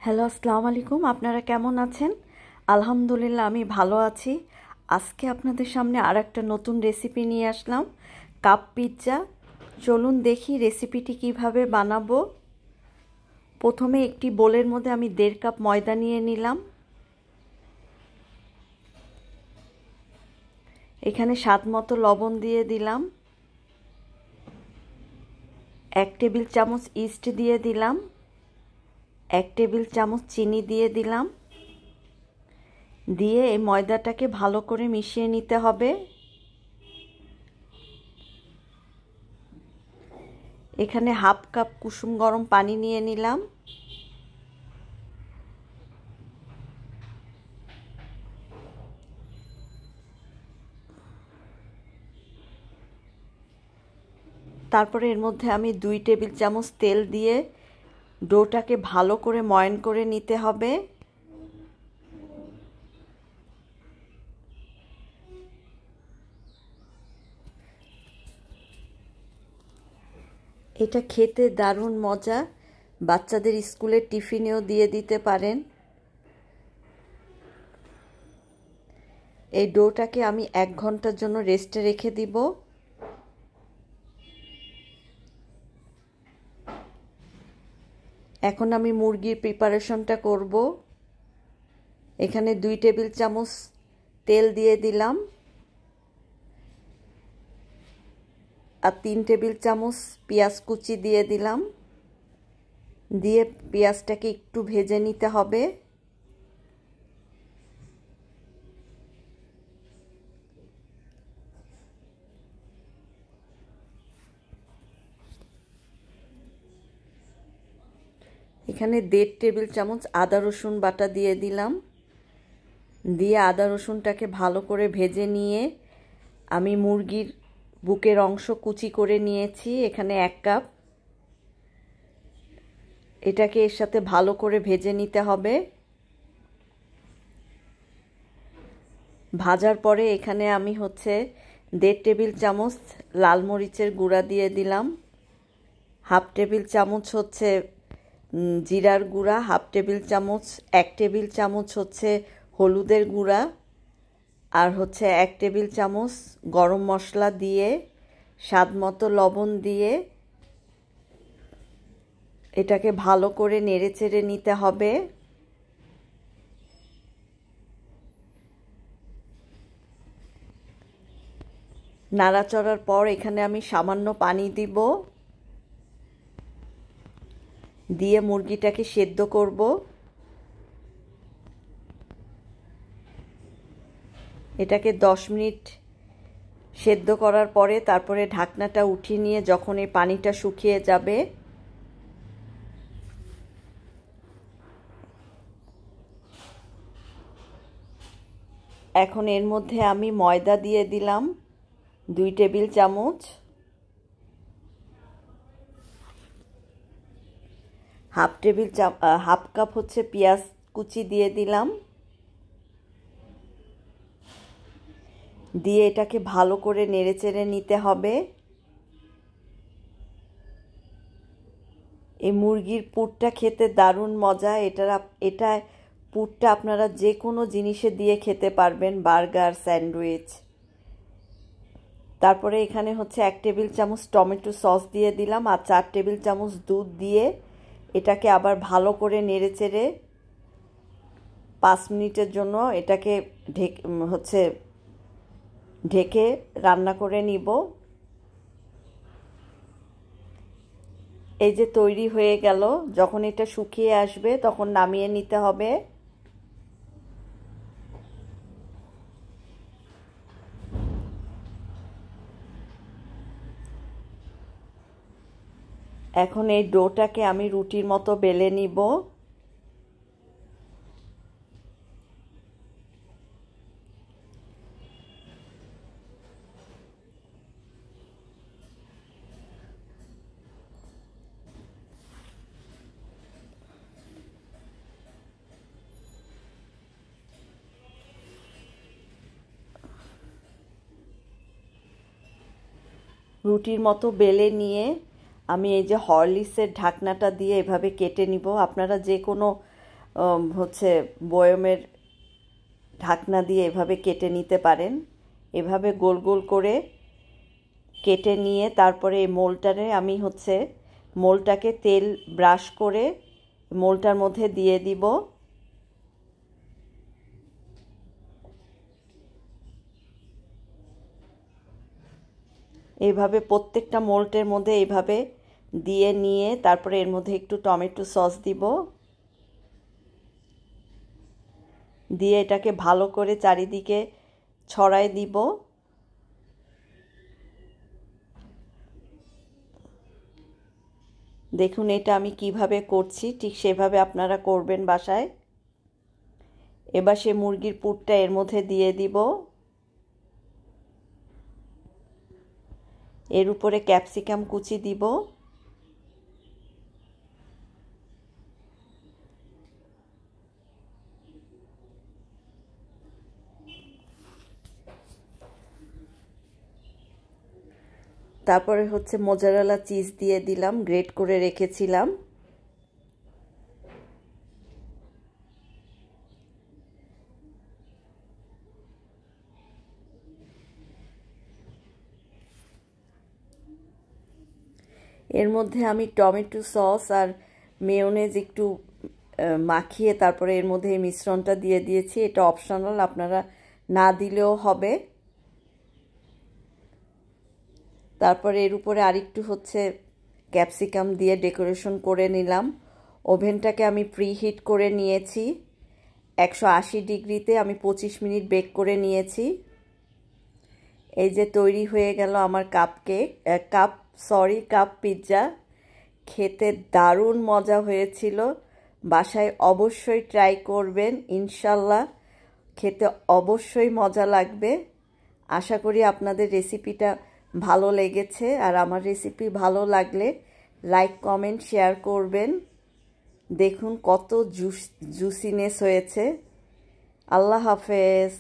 Hello, আসসালামু আলাইকুম। আপনারা কেমন আছেন? আলহামদুলিল্লাহ, আমি ভালো আছি। আজকে আপনাদের সামনে আর একটা নতুন রেসিপি নিয়ে আসলাম, কাপ পিৎজা। চলুন দেখি রেসিপিটি কিভাবে বানাবো। প্রথমে একটি বোলের মধ্যে আমি 1.5 কাপ ময়দা নিয়ে নিলাম। এখানে স্বাদ মতো লবণ দিয়ে দিলাম। 1 টেবিল চামচ ইস্ট দিয়ে দিলাম। 1 টেবিল চামচ চিনি দিয়ে দিলাম। দিয়ে এই ময়দাটাকে ভালো করে মিশিয়ে নিতে হবে। এখানে হাফ কাপ কুসুম গরম পানি নিয়ে নিলাম। তারপরে এর মধ্যে আমি 2 টেবিল চামচ তেল দিয়ে ডোটাকে ভালো করে ময়ান করে নিতে হবে। এটা খেতে দারুণ মজা, বাচ্চাদের স্কুলের টিফিনেও দিয়ে দিতে পারেন। এই ডোটাকে আমি 1 ঘন্টার জন্য রেস্টে রেখে দিব। এখন আমি মুরগির প্রিপারেশনটা করব। এখানে 2 টেবিল চামচ তেল দিয়ে দিলাম আর 3 টেবিল চামচ পেঁয়াজ কুচি দিয়ে দিলাম। দিয়ে পেঁয়াজটাকে একটু ভেজে নিতে হবে। এখানে 1.5 টেবিল চামচ আদা রসুন বাটা দিয়ে দিলাম। দিয়ে আদা রসুনটাকে ভালো করে ভেজে নিয়ে আমি মুরগির বুকের অংশ কুচি করে নিয়েছি, এখানে 1 কাপ। এটাকে এর সাথে ভালো করে ভেজে নিতে হবে। ভাজার পরে এখানে আমি 1.5 টেবিল চামচ লাল মরিচের গুঁড়া দিয়ে দিলাম। হাফ টেবিল চামচ জিরার গুঁড়া, হাফ টেবিল চামচ 1 টেবিল চামচ হলুদের গুঁড়া, আর 1 টেবিল চামচ গরম মশলা দিয়ে স্বাদ মতো লবণ দিয়ে এটাকে ভালো করে নেড়েচেড়ে নিতে হবে। নাড়াচড়ার পর এখানে আমি সামান্য পানি দিব, দিয়ে মুরগিটাকে সেদ্ধ করব। এটাকে 10 মিনিট সেদ্ধ করার পরে তারপরে ঢাকনাটা উঠিয়ে নিয়ে যখন এই পানিটা শুকিয়ে যাবে এখন এর মধ্যে আমি ময়দা দিয়ে দিলাম 2 টেবিল চামচ। হাফ কাপ পেঁয়াজ কুচি দিয়ে দিলাম। দিয়ে এটাকে ভালো করে নেড়েচেড়ে নিতে হবে। এই মুরগির পুরটা খেতে দারুণ মজা। এটা পুরটা আপনারা যে কোনো জিনিসে দিয়ে খেতে পারবেন, বার্গার, স্যান্ডউইচ। তারপরে এখানে 1 টেবিল চামচ টমেটো সস দিয়ে দিলাম আর 4 টেবিল চামচ দুধ দিয়ে এটাকে আবার ভালো করে নেড়েচেড়ে 5 মিনিটের জন্য এটাকে ঢেকে রান্না করে নিব। এই যে তৈরি হয়ে গেল। যখন এটা শুকিয়ে আসবে তখন নামিয়ে নিতে হবে। এখন এই ডোটাকে আমি রুটির মতো বেলে নিব। রুটির মতো বেলে নিয়ে আমি এই যে হরলিক্সের ঢাকনাটা দিয়ে এভাবে কেটে নিব। আপনারা যে কোনো হচ্ছে বয়মের ঢাকনা দিয়ে এভাবে কেটে নিতে পারেন। এভাবে গোল গোল করে কেটে নিয়ে তারপরে এই মোলটারে আমি হচ্ছে মোলটাকে তেল ব্রাশ করে মোলটার মধ্যে দিয়ে দিব। এইভাবে প্রত্যেকটা মোল্টের মধ্যে এইভাবে দিয়ে নিয়ে তারপরে এর মধ্যে একটু টমেটো সস দিব, দিয়ে এটাকে ভালো করে চারিদিকে ছড়াই দিব। দেখুন এটা আমি কিভাবে করছি, ঠিক সেভাবে আপনারা করবেন বাসায়। এবার সে মুরগির পুরটা এর মধ্যে দিয়ে দিব। এর উপরে ক্যাপসিকাম কুচি দিব। তারপরে হচ্ছে মোজারেলা চিজ দিয়ে দিলাম, গ্রেট করে রেখেছিলাম। এর মধ্যে আমি টমেটো সস আর মেয়োনেজ একটু মাখিয়ে তারপরে এর মধ্যে এই মিশ্রণটা দিয়ে দিয়েছি। এটা অপশনাল, আপনারা না দিলেও হবে। তারপরে এর উপরে আরেকটু হচ্ছে ক্যাপসিকাম দিয়ে ডেকোরেশন করে নিলাম। ওভেনটাকে আমি প্রিহিট করে নিয়েছি 180 ডিগ্রিতে, আমি 25 মিনিট বেক করে নিয়েছি। এই যে তৈরি হয়ে গেল আমার কাপ পিৎজা। খেতে দারুণ মজা হয়েছিল। বাসায় অবশ্যই ট্রাই করবেন, ইনশাল্লাহ খেতে অবশ্যই মজা লাগবে। আশা করি আপনাদের রেসিপিটা ভালো লেগেছে, আর আমার রেসিপি ভালো লাগলে লাইক কমেন্ট শেয়ার করবেন। দেখুন কত জুসিনেস হয়েছে। আল্লাহ হাফেজ।